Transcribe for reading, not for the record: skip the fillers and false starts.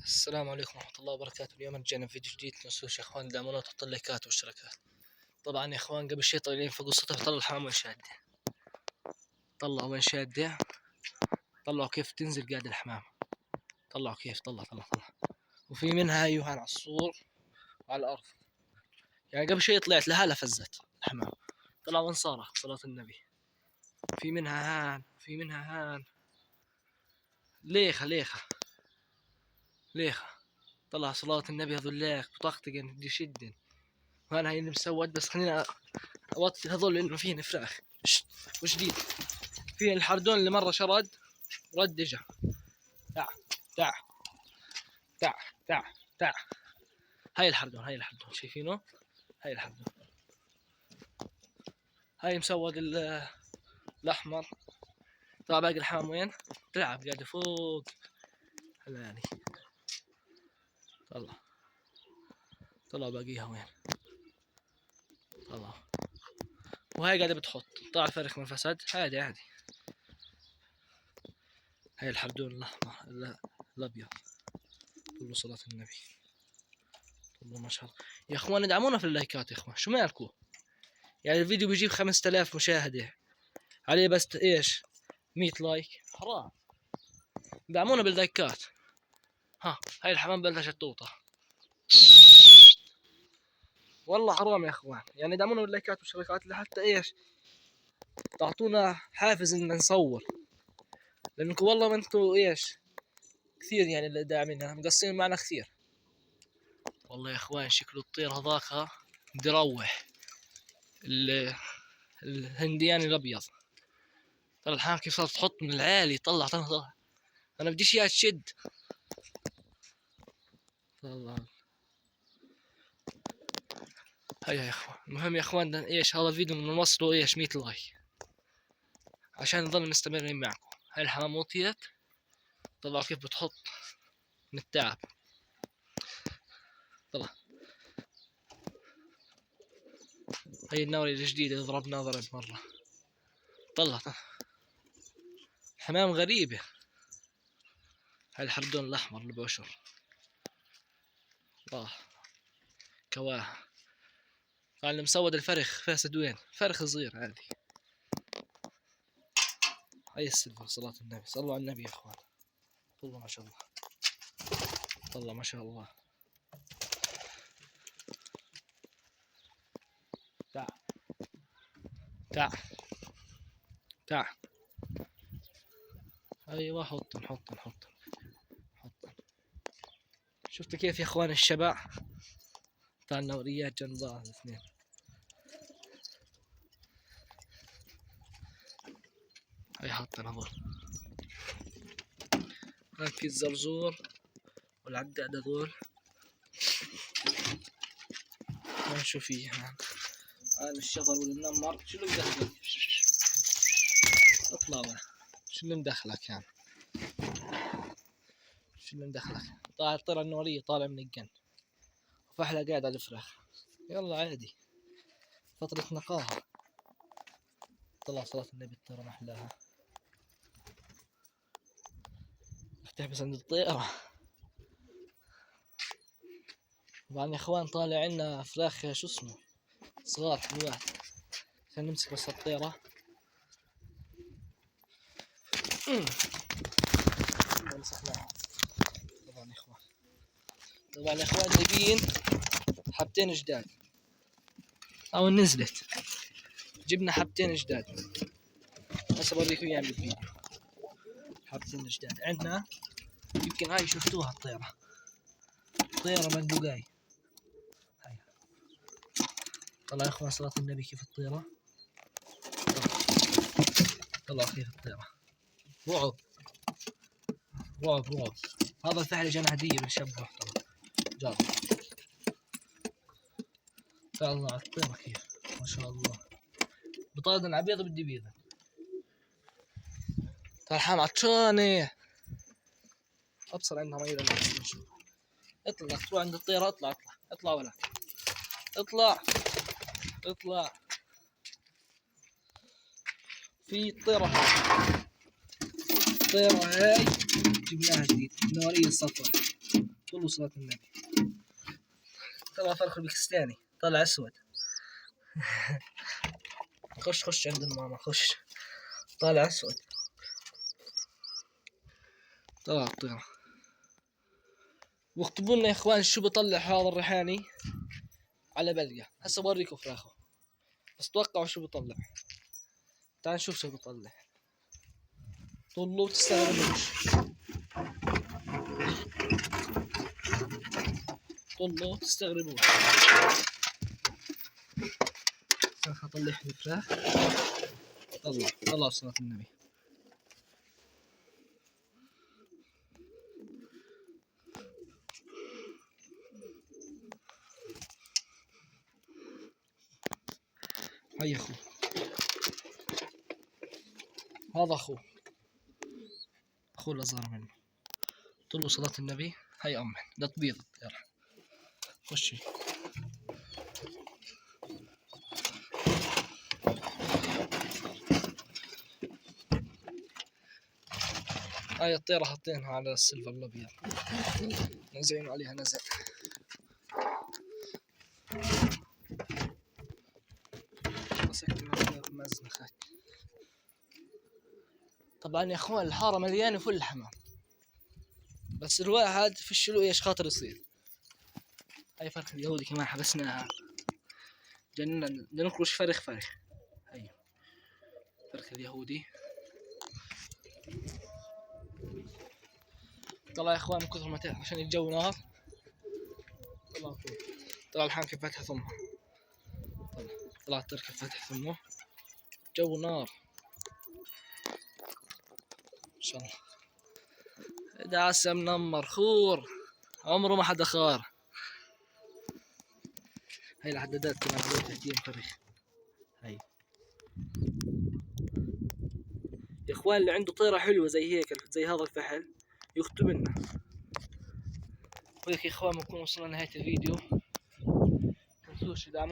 السلام عليكم ورحمة الله وبركاته. اليوم رجعنا في فيديو جديد. تنسوش يا اخوان دعمونا وتحطوا اللايكات والاشتراكات. طبعا يا اخوان قبل شي طالعين فوق السطح طلع الحمام وين شاده. طلعوا وين شاده. طلعوا كيف تنزل قاعد الحمام. طلعوا كيف طلع. وفي منها ايوه على السور وعلى الارض. يعني قبل شي طلعت لها فزت الحمام. طلعوا وين صارت صلاة النبي. في منها هان ليخة طلع صلاة النبي هذولاك بطاقتين بدي شدن. وانا هاي اللي مسود بس خلينا اوطي هذول لانه فيهن فراخ وجديد. فيه الحردون اللي مره شرد رد اجا. تع تع تع. هاي الحردون شايفينه. هاي الحردون هاي مسود الاحمر. طبعا باقي الحمام وين تلعب قاعده فوق. هلا يعني طلع باقيها وين. طلع وهاي قاعده بتحط طلع الفرخ من فسد عادي. هاي الحردون الاحمر الابيض. كله صلاة النبي. والله ما شاء الله يا اخوان ادعمونا في اللايكات يا اخوان. شو مالكم يعني الفيديو بيجيب 5000 مشاهدة عليه بس ايش 100 لايك. حرام دعمونا باللايكات. هاي الحمام بلشت توطى. والله حرام يا اخوان يعني دعمونا باللايكات والاشتراكات لحتى ايش تعطونا حافز ان نصور. لانكم والله ما انتوا ايش كثير يعني اللي داعميننا مقصرين معنا كثير. والله يا اخوان شكله الطير هذاك بدي يروح الهندياني الابيض. ترى الحين كيف صارت تحط من العالي. طلع انا بديش اياها تشد. طلع هيا يا اخوان. المهم يا اخوان ايش هذا الفيديو نوصله ايش 100 لايك عشان نضل مستمرين معكم. هاي الحمام وطيت. طلعوا كيف بتحط من التعب. طلع هاي النوري الجديدة ضربنا ضرب مرة. طلع حمام غريبة. هاي الحردون الأحمر اللي بأشر. الله كواها. قال اللي مسود الفرخ فاسد وين. فرخ صغير عادي. هاي السلفر صلاة النبي. صلوا على النبي يا اخوان. والله ما شاء الله. والله ما شاء الله. تعال ايوه حطن. شفت كيف يا اخوان الشبع تاع النوريات جنب بعض الاثنين. هاي حطن هذول. هاك الزرزور والعقاد هذول ما شو فيه. هذا الشغل والنمر شو اللي مدخلك. اطلع بقى. شو اللي مدخلك يعني. طالع الطيرة النورية طالع من الجن وفحلة قاعد على الفراخ. يلا عادي فترة نقاهة. طلع صلاة النبي الطيرة محلاها. افتح بس عند الطيرة. طبعا يا اخوان طالع عنا فراخ شو اسمه صغار حلوات. خلينا نمسك بس الطيرة. مسحناها. طبعا يا اخوان جايبين حبتين جداد او نزلت. جبنا حبتين جداد هسه بوريكم اياهم بالفيديو. حبتين جداد عندنا. يمكن هاي شفتوها الطيرة مندوقاي. هاي طلع يا اخوان صلاة النبي كيف الطيرة. طلع كيف الطيرة. رعب. هذا الفحل جانا هدية من شاب محترم. جاب طلع الطيرة كيف ما شاء الله. بطاقة عبيضة بدي بيضة. تعال حام عطشانة. ابصر عندها مية نشوف. اطلع تروح عند الطيرة. اطلع ولا اطلع. في الطيرة هاي جبناها جديد نورية الصفراء. طلوا صلاة النبي. طلع فرخ الباكستاني طلع اسود. خش عند الماما خش. طالع اسود. طلع الطيرة. واكتبوا لنا يا اخوان شو بطلع هذا الريحاني على بلقة. هسه بوريكم فراخه بس توقعوا شو بطلع. تعال نشوف شو بطلع. طلوا تستغربوش. طلوا تستغربوش. اطلع الفراخ. طلع صلاة النبي. هيا اخو. هذا اخوه الاصغر منه. طلوا صلاة النبي. هيا امه لا تبيض يلا خشي. هاي الطيرة حاطينها على السيلفر الابيض. نزعين عليها نزع. مزنخت. طبعا يا اخوان الحارة مليانة فل حمام بس الواحد في الشلو ايش خاطر يصير. هاي فرخ اليهودي كمان حبسناها. جننا نكرش فرخ. هاي فرخ اليهودي. طلع يا اخوان من كثر ما عشان الجو نار. طلع الحين كيف فتح ثمه. طلع التركة فتح ثمه. جو نار ان شاء الله. دعسة منمر خور عمره ما حدا خار. هاي العدادات كمان على 30 فرخ. هاي يا اخوان اللي عنده طيرة حلوة زي هيك زي هذا الفحل يكتب لنا. وهيك يا اخوان بنكون وصلنا لنهاية الفيديو. متنسوش تدعمونا.